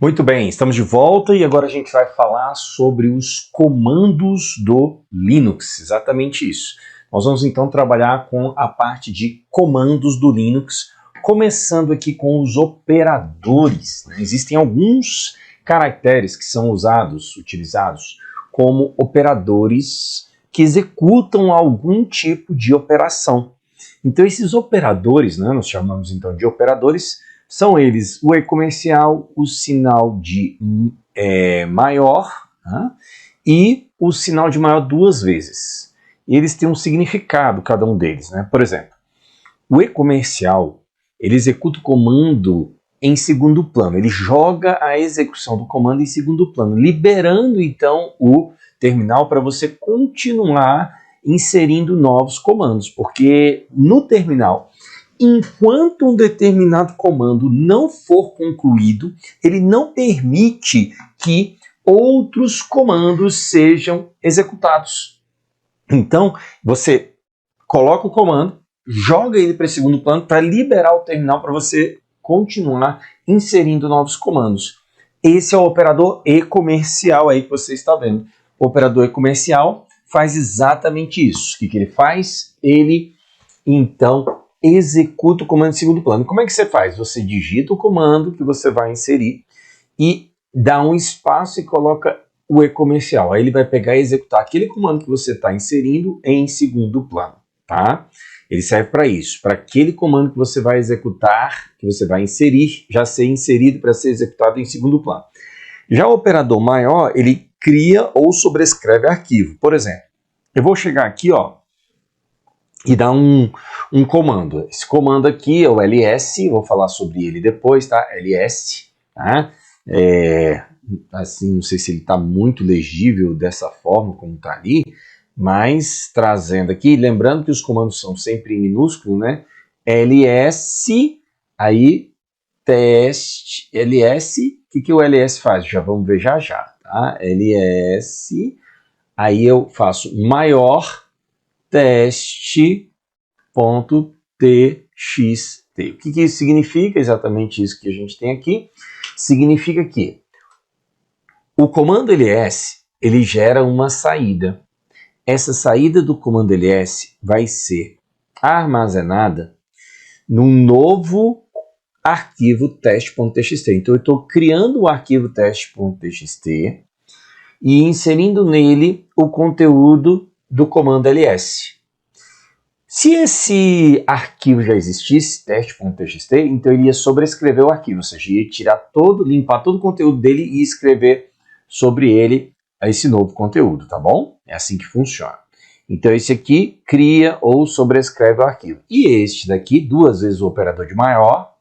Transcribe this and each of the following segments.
Muito bem, estamos de volta e agora a gente vai falar sobre os comandos do Linux, exatamente isso. Nós vamos então trabalhar com a parte de comandos do Linux, começando aqui com os operadores. Existem alguns caracteres que são utilizados como operadores que executam algum tipo de operação. Então esses operadores, nós chamamos então de operadores, são eles o e-comercial, o sinal de maior e o sinal de maior duas vezes. E eles têm um significado, cada um deles. Por exemplo, o e-comercial, ele executa o comando em segundo plano. Ele joga a execução do comando em segundo plano, liberando então o terminal para você continuar inserindo novos comandos, porque no terminal, enquanto um determinado comando não for concluído, ele não permite que outros comandos sejam executados. Então, você coloca o comando, joga ele para segundo plano para liberar o terminal para você continuar inserindo novos comandos. Esse é o operador e-comercial aí que você está vendo. O operador e-comercial faz exatamente isso. O que ele faz? Ele, então, executa o comando em segundo plano. Como é que você faz? Você digita o comando que você vai inserir e dá um espaço e coloca o e-comercial. Aí ele vai pegar e executar aquele comando que você está inserindo em segundo plano, tá? Ele serve para isso, para aquele comando que você vai executar, que você vai inserir, já ser inserido para ser executado em segundo plano. Já o operador maior, ele cria ou sobrescreve arquivo. Por exemplo, eu vou chegar aqui, e dar um comando. Esse comando aqui é o ls, vou falar sobre ele depois, tá? ls, tá? Assim, não sei se ele está muito legível dessa forma como está ali, mas trazendo aqui, lembrando que os comandos são sempre em minúsculo, ls, aí teste, ls, o que o ls faz? Já vamos ver já, tá? ls, aí eu faço maior teste.txt. O que isso significa? Exatamente isso que a gente tem aqui. Significa que o comando ls, ele gera uma saída. Essa saída do comando ls vai ser armazenada num novo arquivo teste.txt. Então eu estou criando o arquivo teste.txt e inserindo nele o conteúdo do comando ls. Se esse arquivo já existisse, teste.txt, então ele ia sobrescrever o arquivo, ou seja, ia limpar todo o conteúdo dele e escrever sobre ele esse novo conteúdo, tá bom? É assim que funciona. Então esse aqui cria ou sobrescreve o arquivo. E este daqui, duas vezes o operador de maior,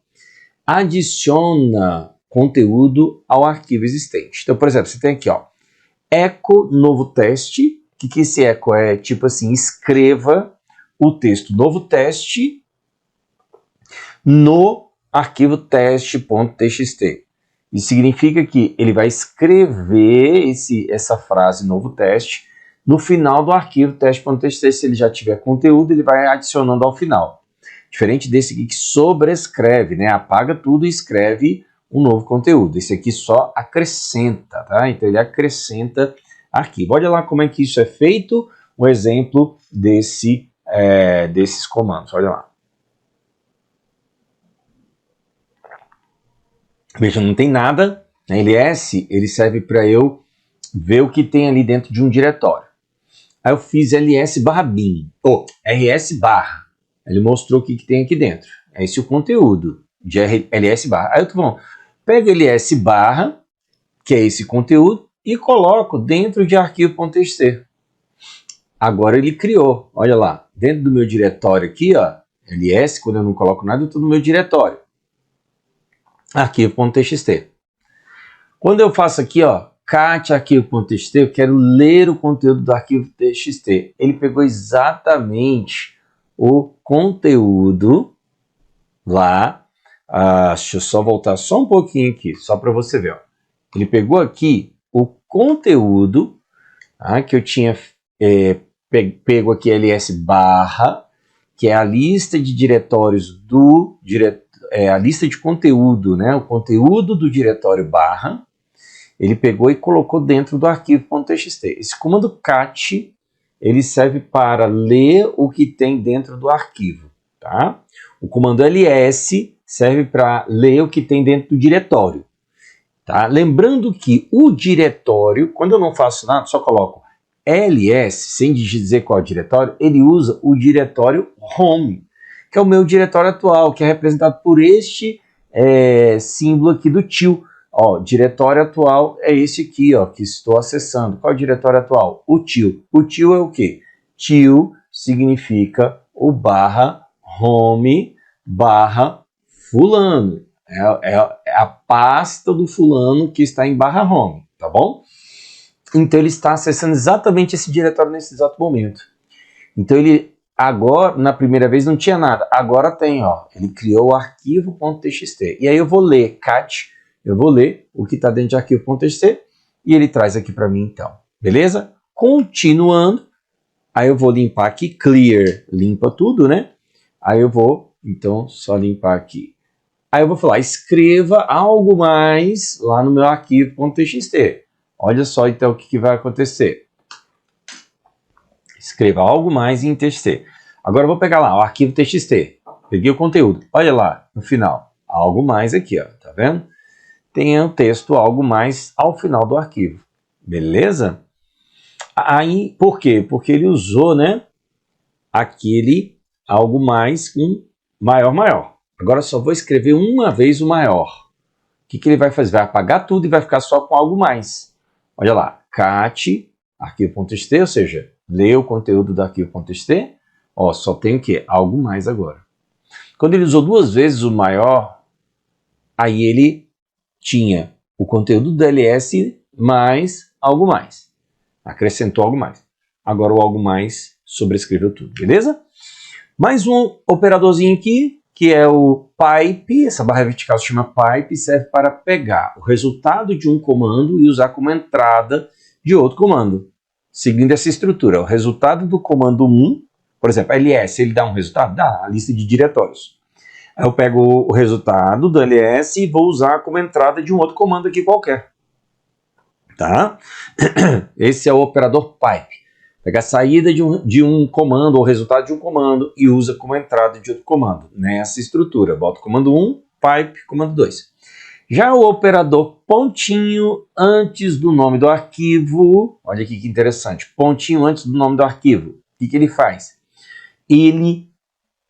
adiciona conteúdo ao arquivo existente. Então, por exemplo, você tem aqui, echo novo teste. O que esse echo é? Tipo assim, escreva o texto novo teste no arquivo teste.txt. Isso significa que ele vai escrever essa frase novo teste no final do arquivo teste.txt. Se ele já tiver conteúdo, ele vai adicionando ao final. Diferente desse aqui que sobrescreve, apaga tudo e escreve um novo conteúdo. Esse aqui só acrescenta, tá? Então ele acrescenta arquivo. Olha lá como é que isso é feito, um exemplo desses comandos. Olha lá. Veja, não tem nada. ls, ele serve para eu ver o que tem ali dentro de um diretório. Aí eu fiz ls/bin, ou rs barra. Ele mostrou o que tem aqui dentro. É esse o conteúdo de ls barra. Aí eu tô falando, pega ls barra, que é esse conteúdo, e coloco dentro de arquivo.txt. Agora ele criou, olha lá, dentro do meu diretório aqui, ls, quando eu não coloco nada, eu estou no meu diretório. Arquivo.txt. Quando eu faço aqui, cat arquivo.txt, eu quero ler o conteúdo do arquivo.txt. Ele pegou exatamente o conteúdo lá. Deixa eu só voltar só um pouquinho aqui, só para você ver. Ele pegou aqui o conteúdo que eu tinha pego aqui ls barra, que é a lista de diretórios do é a lista de conteúdo, né? O conteúdo do diretório barra, ele pegou e colocou dentro do arquivo.txt. Esse comando cat, ele serve para ler o que tem dentro do arquivo, tá? O comando ls serve para ler o que tem dentro do diretório, tá? Lembrando que o diretório, quando eu não faço nada, só coloco ls, sem dizer qual é o diretório, ele usa o diretório home, que é o meu diretório atual, que é representado por este símbolo aqui do tio. Ó, diretório atual é esse aqui, ó, que estou acessando. Qual é o diretório atual? O tio. O tio é o quê? Tio significa o barra home barra fulano. É a pasta do fulano que está em barra home, tá bom? Então ele está acessando exatamente esse diretório nesse exato momento. Então ele agora, na primeira vez não tinha nada, agora tem, ó. Ele criou o arquivo.txt. E aí eu vou ler cat, eu vou ler o que está dentro de arquivo.txt e ele traz aqui para mim então, beleza? Continuando, aí eu vou limpar aqui, clear, limpa tudo, né? Aí eu vou, então, só limpar aqui. Aí eu vou falar, escreva algo mais lá no meu arquivo.txt. Olha só então o que vai acontecer. Escreva algo mais em txt. Agora eu vou pegar lá o arquivo txt. Peguei o conteúdo. Olha lá no final. Algo mais aqui, ó. Tá vendo? Tem o texto algo mais ao final do arquivo. Beleza? Aí, por quê? Porque ele usou, né? Aquele algo mais com maior. Agora eu só vou escrever uma vez o maior. O que ele vai fazer? Vai apagar tudo e vai ficar só com algo mais. Olha lá, cat, arquivo.txt, ou seja, lê o conteúdo do arquivo.txt, ó, só tem o quê? Algo mais agora. Quando ele usou duas vezes o maior, aí ele tinha o conteúdo do ls mais algo mais. Acrescentou algo mais. Agora o algo mais sobrescreveu tudo, beleza? Mais um operadorzinho aqui, que é o pipe, essa barra vertical se chama pipe, serve para pegar o resultado de um comando e usar como entrada de outro comando, seguindo essa estrutura. O resultado do comando 1, por exemplo, ls, ele dá um resultado? Dá, a lista de diretórios. Aí eu pego o resultado do ls e vou usar como entrada de um outro comando aqui qualquer. Tá? Esse é o operador pipe. Pega a saída de um comando, ou o resultado de um comando, e usa como entrada de outro comando. Nessa estrutura. Bota o comando 1, pipe, comando 2. Já o operador pontinho antes do nome do arquivo, olha aqui que interessante, pontinho antes do nome do arquivo. O que ele faz? Ele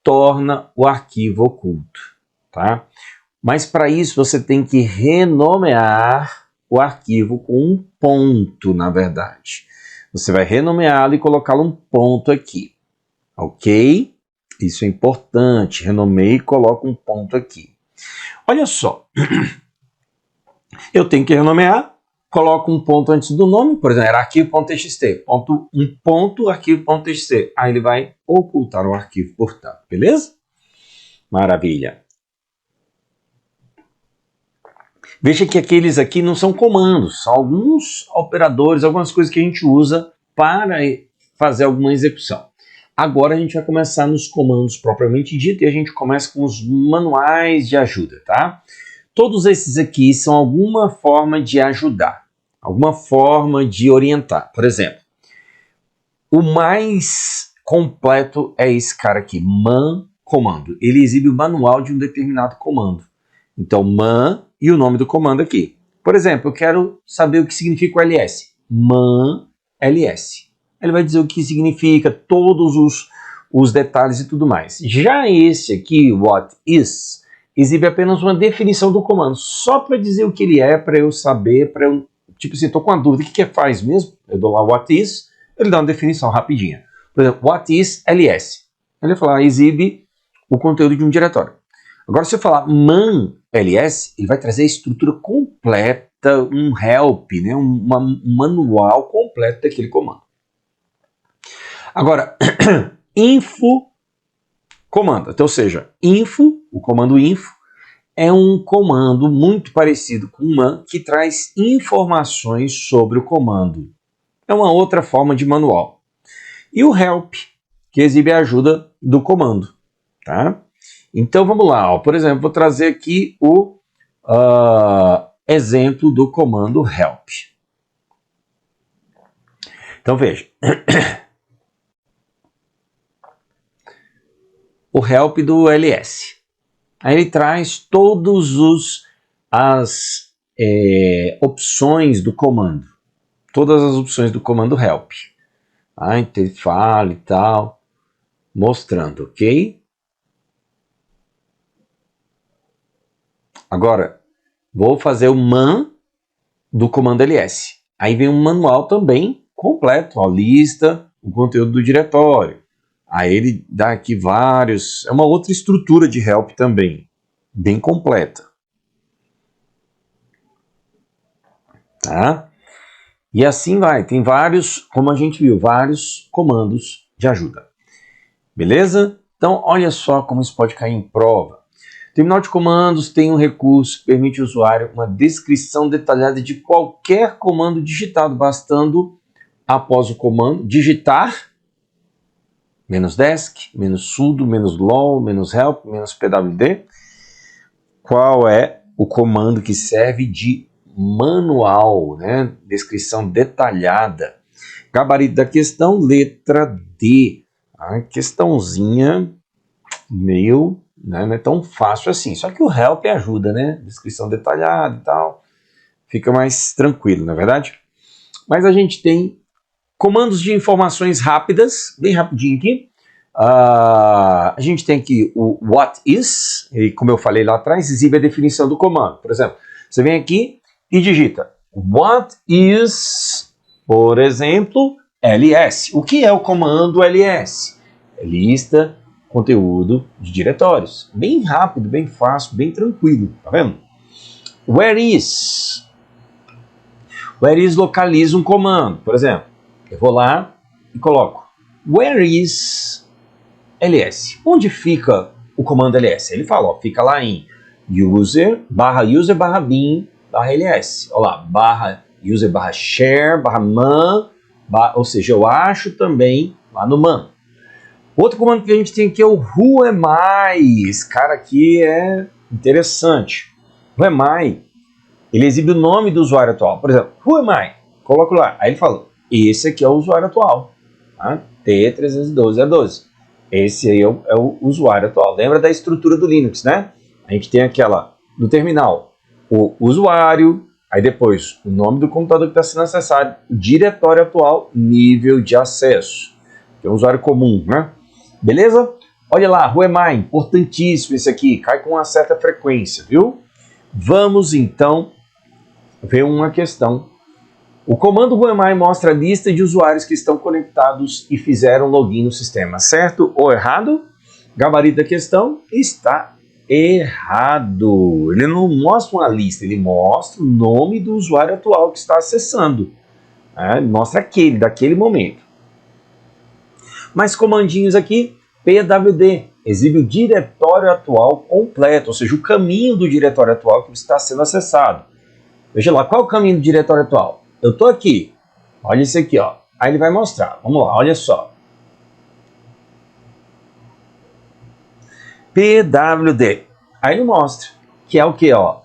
torna o arquivo oculto. Tá? Mas para isso você tem que renomear o arquivo com um ponto, na verdade. Você vai renomeá-lo e colocá-lo um ponto aqui, ok? Isso é importante, renomeie e coloco um ponto aqui. Olha só, eu tenho que renomear, coloco um ponto antes do nome, por exemplo, era arquivo.txt, um ponto arquivo.txt, aí ele vai ocultar o arquivo, portanto, beleza? Maravilha. Veja que aqueles aqui não são comandos, são alguns operadores, algumas coisas que a gente usa para fazer alguma execução. Agora a gente vai começar nos comandos propriamente dito e a gente começa com os manuais de ajuda, tá? Todos esses aqui são alguma forma de ajudar, alguma forma de orientar. Por exemplo, o mais completo é esse cara aqui, man comando. Ele exibe o manual de um determinado comando. Então, man e o nome do comando aqui. Por exemplo, eu quero saber o que significa o ls. Man ls. Ele vai dizer o que significa, todos os detalhes e tudo mais. Já esse aqui, what is, exibe apenas uma definição do comando, só para dizer o que ele é, para eu saber, para eu, tipo assim, estou com uma dúvida, o que faz mesmo? Eu dou lá what is, ele dá uma definição rapidinha. Por exemplo, what is ls? Ele vai falar, exibe o conteúdo de um diretório. Agora, se eu falar man ls, ele vai trazer a estrutura completa, um help, né? um manual completo daquele comando. Agora, info comando, então, ou seja, info, o comando info, é um comando muito parecido com o man, que traz informações sobre o comando. É uma outra forma de manual. E o help, que exibe a ajuda do comando, tá? Então vamos lá, ó. Por exemplo, vou trazer aqui o exemplo do comando help. Então veja, o help do ls. Aí ele traz todas as opções do comando, todas as opções do comando help. Então ele fala e tal, mostrando, ok? Agora, vou fazer o man do comando ls. Aí vem um manual também completo, a lista, o conteúdo do diretório. Aí ele dá aqui vários, é uma outra estrutura de help também, bem completa. Tá? E assim vai, tem vários, como a gente viu, vários comandos de ajuda. Beleza? Então, olha só como isso pode cair em prova. O terminal de comandos tem um recurso que permite ao usuário uma descrição detalhada de qualquer comando digitado, bastando, após o comando, digitar "-desk", "-sudo", "-lol", "-help", "-pwd". Qual é o comando que serve de manual, né? Descrição detalhada. Gabarito da questão, letra D. A questãozinha meio, né, não é tão fácil assim. Só que o help ajuda, né? Descrição detalhada e tal. Fica mais tranquilo, não é verdade? Mas a gente tem comandos de informações rápidas, bem rapidinho aqui. A gente tem aqui o what is, e como eu falei lá atrás, exibe a definição do comando. Por exemplo, você vem aqui e digita what is, por exemplo, ls. O que é o comando ls? É lista, conteúdo de diretórios. Bem rápido, bem fácil, bem tranquilo, tá vendo? Where is? Where is localiza um comando. Por exemplo, eu vou lá e coloco where is ls. Onde fica o comando ls? Ele fala, ó, fica lá em user barra bin barra ls. Olha lá, barra user barra share barra man, ou seja, eu acho também lá no man. Outro comando que a gente tem aqui é o who am I. Esse cara aqui é interessante. Who am I? Ele exibe o nome do usuário atual. Por exemplo, who am I? Coloco lá. Aí ele fala, esse aqui é o usuário atual. Tá? T312E12. Esse aí é o usuário atual. Lembra da estrutura do Linux, né? A gente tem aquela, no terminal, o usuário, aí depois o nome do computador que está sendo acessado, o diretório atual, nível de acesso. Que é um usuário comum, né? Beleza? Olha lá, who am I? Importantíssimo esse aqui, cai com uma certa frequência, viu? Vamos então ver uma questão. O comando who am I mostra a lista de usuários que estão conectados e fizeram login no sistema, certo ou errado? Gabarito da questão está errado. Ele não mostra uma lista, ele mostra o nome do usuário atual que está acessando. Ele mostra aquele, daquele momento. Mais comandinhos aqui, pwd, exibe o diretório atual completo, ou seja, o caminho do diretório atual que está sendo acessado. Veja lá, qual é o caminho do diretório atual? Eu estou aqui, olha isso aqui, ó. Aí ele vai mostrar, vamos lá, olha só. pwd, aí ele mostra, que é o que, ó?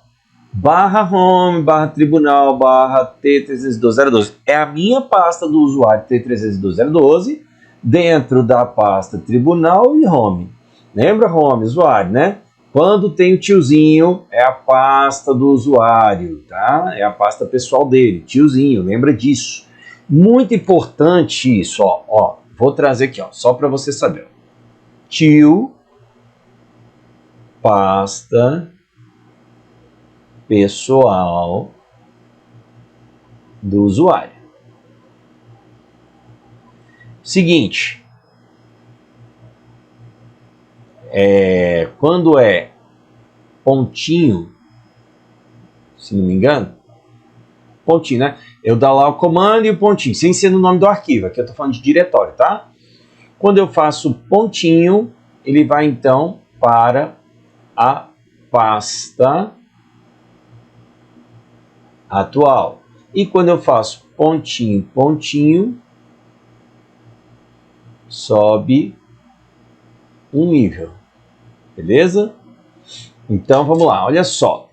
Barra home, barra tribunal, barra T312.012. É a minha pasta do usuário T312.012 dentro da pasta tribunal e home. Lembra home, usuário, né? Quando tem o tiozinho, é a pasta do usuário, tá? É a pasta pessoal dele, tiozinho, lembra disso. Muito importante isso, ó. Vou trazer aqui, ó, só para você saber. Tio, pasta pessoal do usuário. Seguinte, quando é pontinho, se não me engano, pontinho, né? Eu dou lá o comando e o pontinho, sem ser no nome do arquivo, aqui eu estou falando de diretório, tá? Quando eu faço pontinho, ele vai então para a pasta atual. E quando eu faço pontinho, pontinho, sobe um nível. Beleza? Então vamos lá, olha só.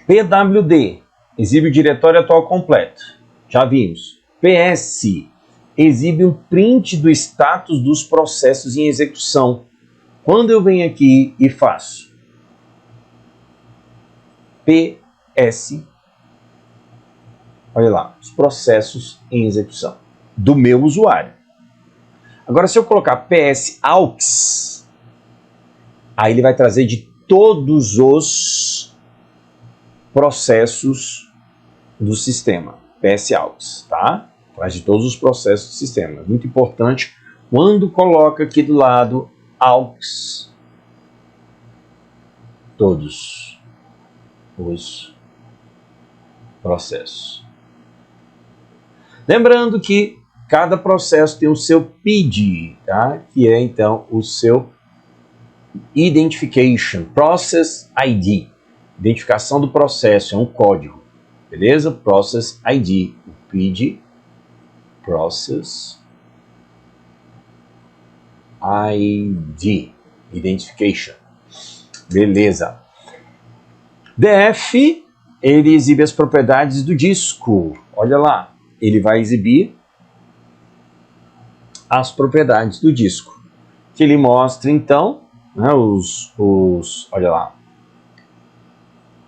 PWD exibe o diretório atual completo. Já vimos. PS exibe um print do status dos processos em execução. Quando eu venho aqui e faço PS, olha lá, os processos em execução do meu usuário. Agora, se eu colocar PS aux, aí ele vai trazer de todos os processos do sistema. PS aux, tá? Traz de todos os processos do sistema. É muito importante quando coloca aqui do lado aux, todos os processos. Lembrando que cada processo tem o seu PID, tá? Que é então o seu Identification, Process ID. Identificação do processo, é um código. Beleza? Process ID. O PID, Process ID. Identification. Beleza. DF, ele exibe as propriedades do disco. Olha lá, ele vai exibir as propriedades do disco. Que ele mostra, então, né, olha lá,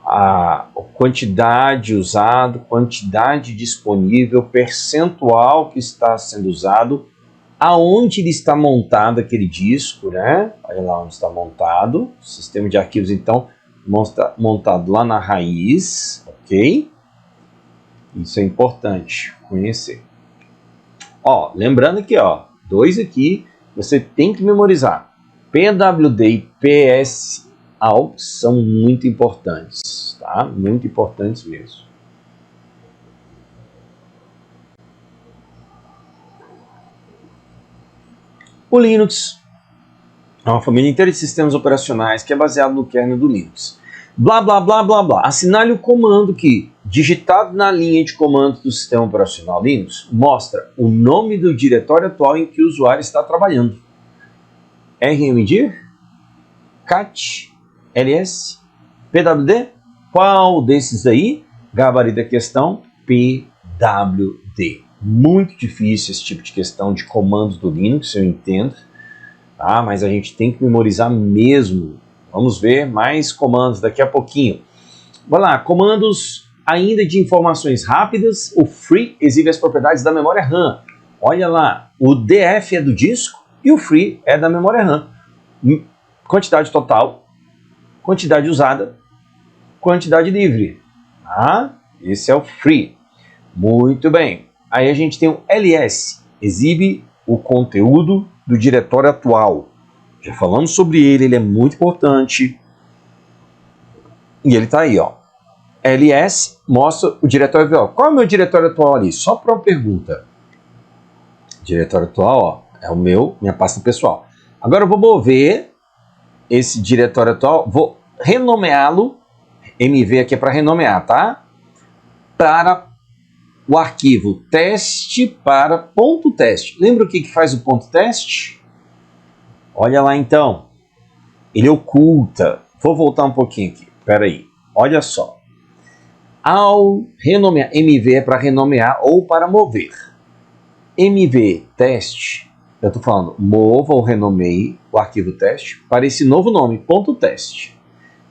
a quantidade usada, quantidade disponível, percentual que está sendo usado, aonde ele está montado aquele disco, né? Olha lá onde está montado. O sistema de arquivos, então, montado lá na raiz, ok? Isso é importante conhecer. Ó, lembrando aqui, ó, dois aqui, você tem que memorizar. PWD e PS aux são muito importantes, tá? Muito importantes mesmo. O Linux é uma família inteira de sistemas operacionais que é baseado no kernel do Linux. Blá, blá, blá, blá, blá. Assinale o comando que, digitado na linha de comandos do sistema operacional Linux, mostra o nome do diretório atual em que o usuário está trabalhando. RMDIR, CAT, LS, PWD, qual desses aí? Gabarito da questão, PWD. Muito difícil esse tipo de questão de comandos do Linux, eu entendo, tá? Mas a gente tem que memorizar mesmo. Vamos ver mais comandos daqui a pouquinho. Vamos lá, comandos ainda de informações rápidas. O free exibe as propriedades da memória RAM. Olha lá, o DF é do disco e o free é da memória RAM. Quantidade total, quantidade usada, quantidade livre. Tá? Esse é o free. Muito bem. Aí a gente tem o LS, exibe o conteúdo do diretório atual. Já falamos sobre ele, ele é muito importante. E ele está aí, ó. LS mostra o diretório atual. Qual é o meu diretório atual ali? Só para uma pergunta. Diretório atual, ó, é o minha pasta pessoal. Agora eu vou mover esse diretório atual, vou renomeá-lo. MV aqui é para renomear, tá? Para o arquivo teste para ponto teste. Lembra o que faz o ponto teste? Olha lá então. Ele oculta. Vou voltar um pouquinho aqui. Espera aí. Olha só. Ao renomear, MV é para renomear ou para mover. MV teste, eu estou falando, mova ou renomeie o arquivo teste para esse novo nome, ponto teste.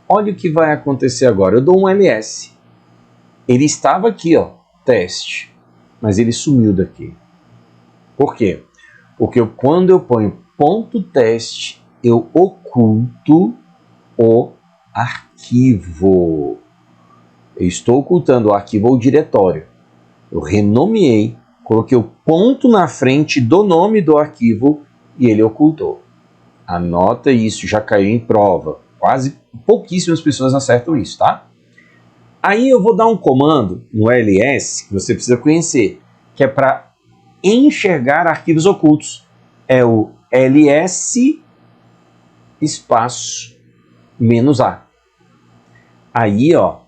Olha o que vai acontecer agora. Eu dou um ls. Ele estava aqui, ó, teste, mas ele sumiu daqui. Por quê? Porque quando eu ponho ponto teste, eu oculto o arquivo. Eu estou ocultando o arquivo ou diretório. Eu renomeei, coloquei o ponto na frente do nome do arquivo e ele ocultou. Anota isso, já caiu em prova. Quase pouquíssimas pessoas acertam isso, tá? Aí eu vou dar um comando no ls que você precisa conhecer, que é para enxergar arquivos ocultos. É o ls espaço -a. Aí, ó,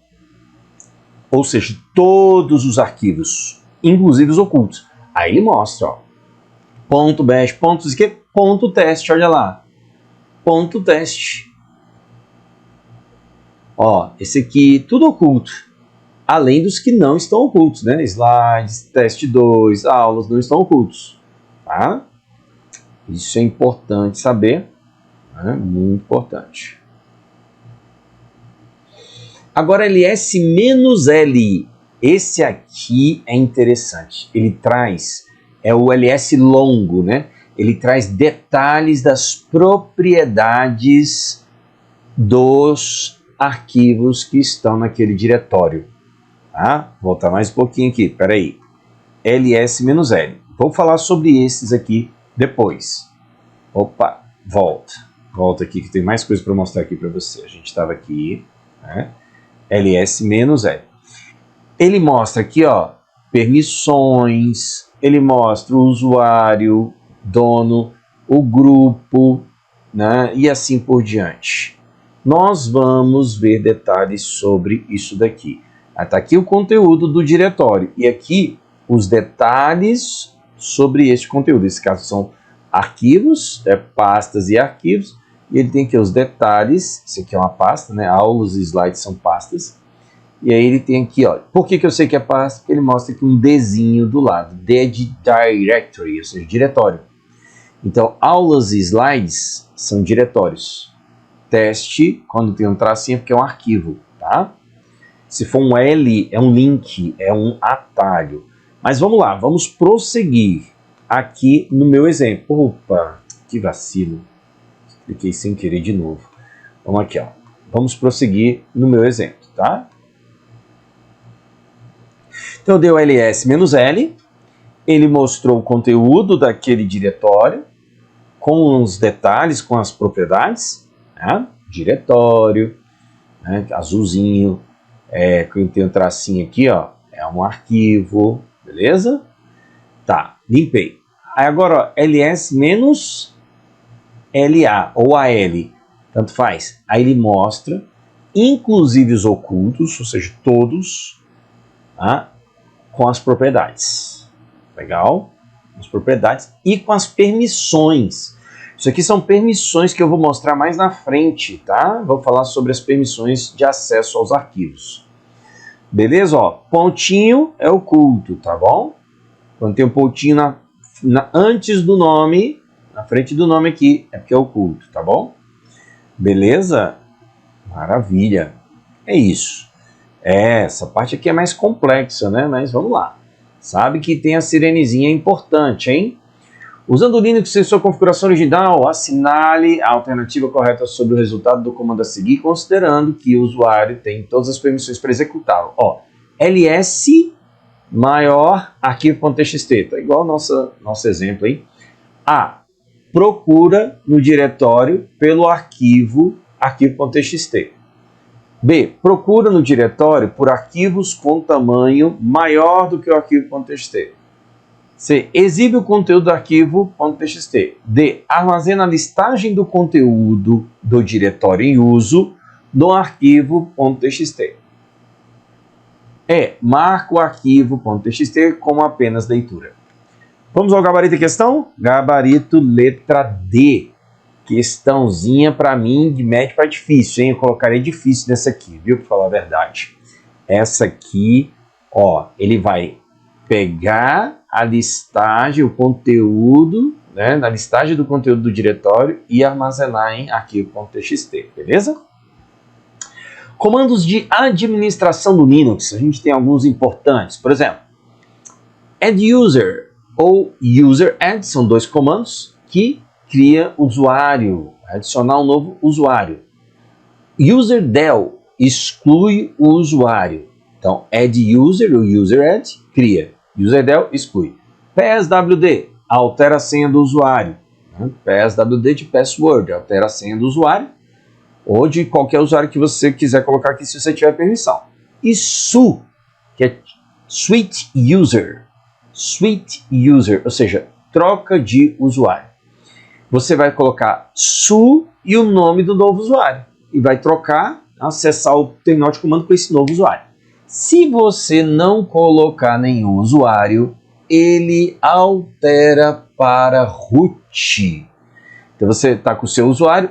ou seja, todos os arquivos, inclusive os ocultos. Aí ele mostra, ó, ponto bash, ponto que ponto teste, olha lá. Ponto teste. Ó, esse aqui tudo oculto. Além dos que não estão ocultos, né? Slides, teste 2, aulas não estão ocultos, tá? Isso é importante saber, né? Muito importante. Agora ls-l, esse aqui é interessante. Ele traz, é o ls longo, né? Ele traz detalhes das propriedades dos arquivos que estão naquele diretório. Tá? Vou voltar mais um pouquinho aqui, peraí. ls-l. Vou falar sobre esses aqui depois. Opa, volta. Volta aqui que tem mais coisa para mostrar aqui para você. A gente estava aqui, né? ls-l. Ele mostra aqui, ó, permissões, ele mostra o usuário, dono, o grupo, né? E assim por diante. Nós vamos ver detalhes sobre isso daqui. Está aqui o conteúdo do diretório e aqui os detalhes sobre este conteúdo. Nesse caso são arquivos, pastas e arquivos. E ele tem aqui os detalhes. Isso aqui é uma pasta, né? Aulas e slides são pastas. E aí ele tem aqui, ó. Por que eu sei que é pasta? Porque ele mostra aqui um Dzinho do lado. D de directory, ou seja, diretório. Então, aulas e slides são diretórios. Teste, quando tem um tracinho, é porque é um arquivo, tá? Se for um L, é um link, é um atalho. Mas vamos lá, vamos prosseguir aqui no meu exemplo. Opa, que vacilo. Cliquei sem querer de novo. Vamos aqui, ó. Vamos prosseguir no meu exemplo, tá? Então, eu dei o ls-l. Ele mostrou o conteúdo daquele diretório com os detalhes, com as propriedades. Né? Diretório, né? Azulzinho. Que tem um tracinho aqui, ó, é um arquivo, beleza? Tá, limpei. Aí agora, ó, ls-la ou al, tanto faz. Aí ele mostra, inclusive os ocultos, ou seja, todos, tá? Com as propriedades. Legal? As propriedades e com as permissões. Isso aqui são permissões que eu vou mostrar mais na frente, tá? Vou falar sobre as permissões de acesso aos arquivos. Beleza? Ó, pontinho é oculto, tá bom? Quando tem um pontinho antes do nome, na frente do nome aqui, é porque é oculto, tá bom? Beleza? Maravilha. É isso. Essa parte aqui é mais complexa, né? Mas vamos lá. Sabe que tem a sirenezinha importante, hein? Usando o Linux em sua configuração original, assinale a alternativa correta sobre o resultado do comando a seguir, considerando que o usuário tem todas as permissões para executá-lo. Ó, ls maior arquivo.txt, tá igual ao nosso exemplo, hein? A, procura no diretório pelo arquivo.txt. B, procura no diretório por arquivos com tamanho maior do que o arquivo.txt. C, exibe o conteúdo do arquivo.txt. D, armazena a listagem do conteúdo do diretório em uso no arquivo.txt. E, marca o arquivo.txt como apenas leitura. Vamos ao gabarito em questão? Gabarito letra D. Questãozinha para mim de médio para difícil, hein? Eu colocaria difícil nessa aqui, viu? Para falar a verdade. Essa aqui, ó, ele vai pegar a listagem, o conteúdo, né, na listagem do conteúdo do diretório e armazenar em arquivo.txt, beleza? Comandos de administração do Linux, a gente tem alguns importantes, por exemplo, adduser ou user-add são dois comandos que cria usuário, adicionar um novo usuário. Userdel exclui o usuário, então add user ou user-add cria. Userdel exclui. PSWD, altera a senha do usuário. PSWD de password, altera a senha do usuário ou de qualquer usuário que você quiser colocar aqui se você tiver permissão. E SU, que é Switch User. Switch User, ou seja, troca de usuário. Você vai colocar SU e o nome do novo usuário. E vai trocar, acessar o terminal de comando com esse novo usuário. Se você não colocar nenhum usuário, ele altera para root. Então você está com o seu usuário,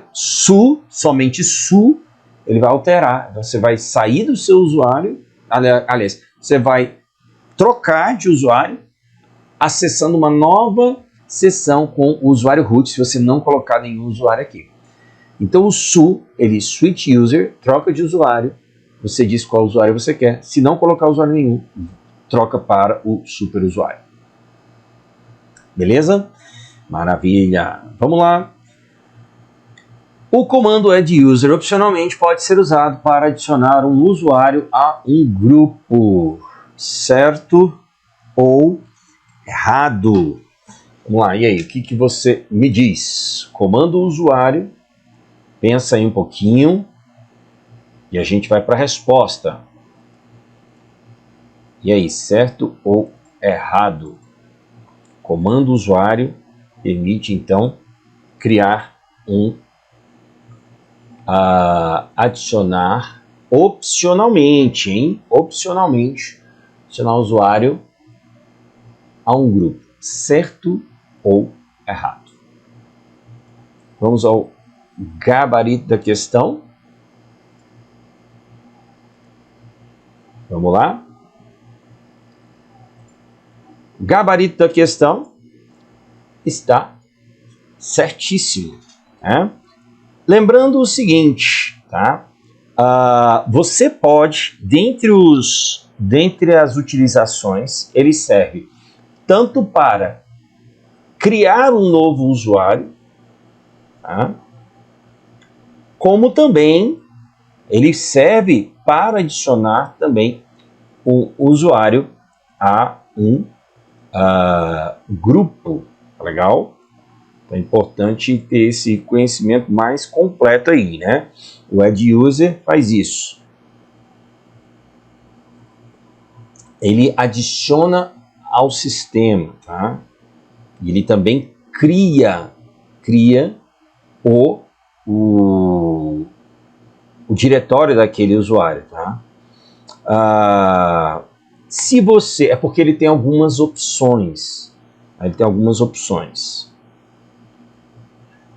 somente su, ele vai alterar. Você vai sair do seu usuário, aliás, você vai trocar de usuário, acessando uma nova sessão com o usuário root, se você não colocar nenhum usuário aqui. Então o su, ele switch user, troca de usuário, você diz qual usuário você quer. Se não colocar usuário nenhum, troca para o super usuário. Beleza? Maravilha. Vamos lá. O comando add_user opcionalmente pode ser usado para adicionar um usuário a um grupo. Certo ou errado? Vamos lá, e aí, o que você me diz? Comando usuário, pensa aí um pouquinho e a gente vai para a resposta. E aí, certo ou errado? Comando usuário permite então criar adicionar opcionalmente, hein? Opcionalmente, adicionar usuário a um grupo, certo ou errado? Vamos ao gabarito da questão. Vamos lá? Gabarito da questão está certíssimo, né? Lembrando o seguinte, tá? Você pode, dentre as utilizações, ele serve tanto para criar um novo usuário, tá? Como também ele serve para adicionar também um usuário a um grupo. Legal? Então é importante ter esse conhecimento mais completo aí, né? O add_user faz isso. Ele adiciona ao sistema, tá? E ele também cria o diretório daquele usuário, tá? Se você... É porque ele tem algumas opções. Ele tem algumas opções.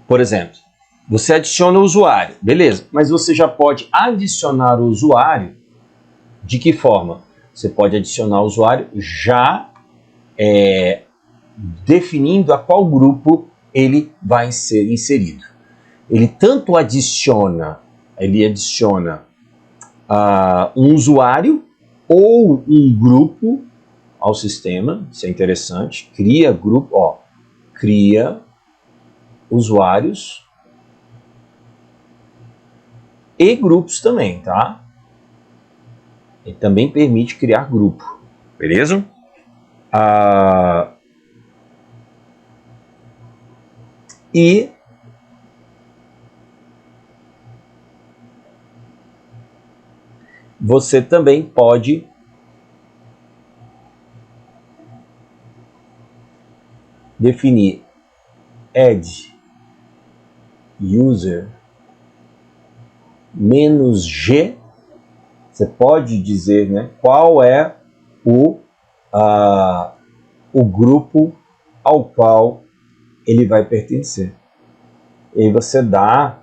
Por exemplo, você adiciona o usuário, beleza, mas você já pode adicionar o usuário de que forma? Você pode adicionar o usuário já definindo a qual grupo ele vai ser inserido. Ele tanto adiciona um usuário ou um grupo ao sistema, isso é interessante, cria grupo, cria usuários e grupos também, tá? Ele também permite criar grupo, beleza? E você também pode definir add user -g. Você pode dizer, né, qual é o grupo ao qual ele vai pertencer. E aí você dá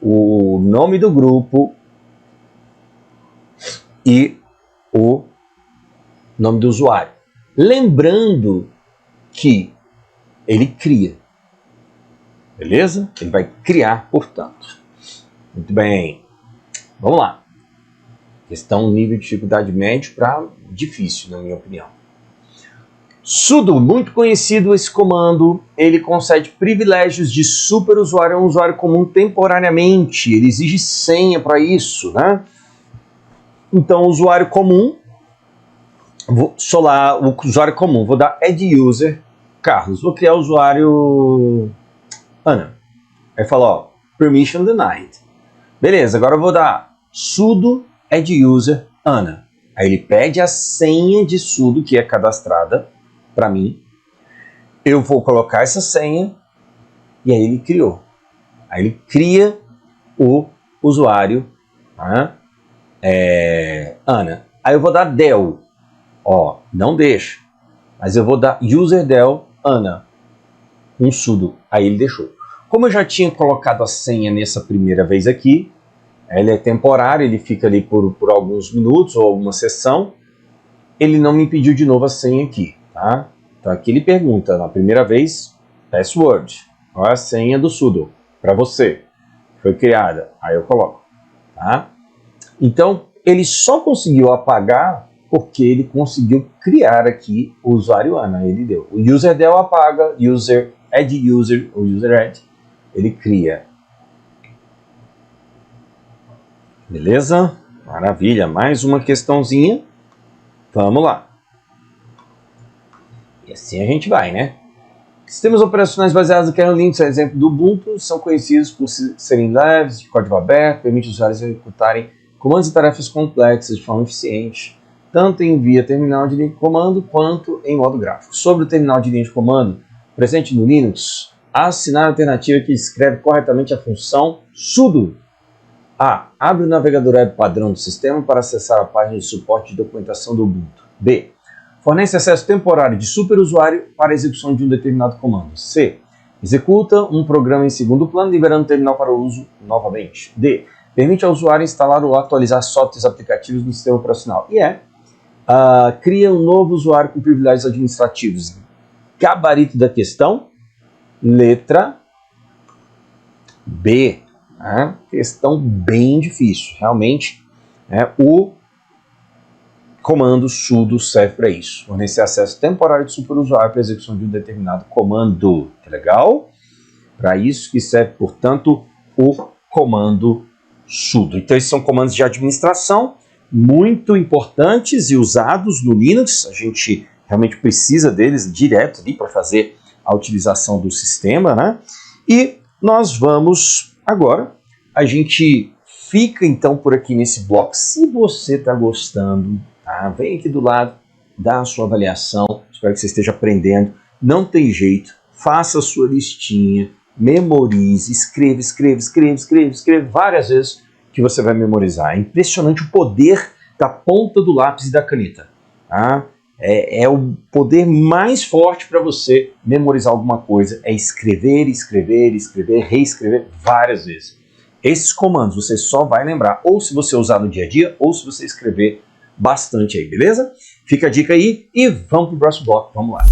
o nome do grupo e o nome do usuário. Lembrando que ele cria. Beleza? Ele vai criar, portanto. Muito bem. Vamos lá. Questão nível de dificuldade médio para difícil, na minha opinião. Sudo, muito conhecido esse comando, ele concede privilégios de superusuário a um usuário comum temporariamente. Ele exige senha para isso, né? Então, o usuário comum, sou lá, o usuário comum, vou dar add_user Carlos, vou criar o usuário Ana. Aí fala, permission denied. Beleza, agora eu vou dar sudo add_user Ana. Aí ele pede a senha de sudo que é cadastrada para mim. Eu vou colocar essa senha e aí ele criou. Aí ele cria o usuário, tá? Ana. Aí eu vou dar del. Não deixa. mas eu vou dar userdel Ana, um sudo. Aí ele deixou. Como eu já tinha colocado a senha nessa primeira vez aqui, ele é temporário, ele fica ali por alguns minutos ou alguma sessão, ele não me pediu de novo a senha aqui, tá? Então aqui ele pergunta, na primeira vez, password, qual é a senha do sudo para você? Foi criada, aí eu coloco, tá? Então ele só conseguiu apagar porque ele conseguiu criar aqui o usuário Ana, ele deu. O userdel apaga, add user, o user add, ele cria. Beleza? Maravilha, mais uma questãozinha. Vamos lá. E assim a gente vai, né? Sistemas operacionais baseados no kernel Linux, exemplo do Ubuntu, são conhecidos por serem leves, de código aberto, permitem os usuários executarem comandos e tarefas complexas de forma eficiente, tanto em via terminal de linha de comando quanto em modo gráfico. Sobre o terminal de linha de comando, presente no Linux, assinar a alternativa que descreve corretamente a função sudo. A. Abre o navegador web padrão do sistema para acessar a página de suporte de documentação do Ubuntu. B. Fornece acesso temporário de superusuário para a execução de um determinado comando. C. Executa um programa em segundo plano, liberando o terminal para uso novamente. D. Permite ao usuário instalar ou atualizar softwares aplicativos no sistema operacional. E E. Cria um novo usuário com privilégios administrativos. Gabarito da questão, letra B. Questão bem difícil. Realmente, o comando sudo serve para isso. Fornecer acesso temporário de superusuário para a execução de um determinado comando. Tá legal? Para isso que serve, portanto, o comando sudo. Então, esses são comandos de administração muito importantes e usados no Linux. A gente realmente precisa deles direto ali para fazer a utilização do sistema, né? E nós vamos agora, a gente fica então por aqui nesse bloco. Se você está gostando, tá? Vem aqui do lado, dá a sua avaliação. Espero que você esteja aprendendo. Não tem jeito, faça a sua listinha, memorize, escreva várias vezes que você vai memorizar. É impressionante o poder da ponta do lápis e da caneta. Tá? É o poder mais forte para você memorizar alguma coisa, é escrever, reescrever várias vezes. Esses comandos você só vai lembrar ou se você usar no dia a dia ou se você escrever bastante aí, beleza? Fica a dica aí e vamos para o próximo bloco, vamos lá.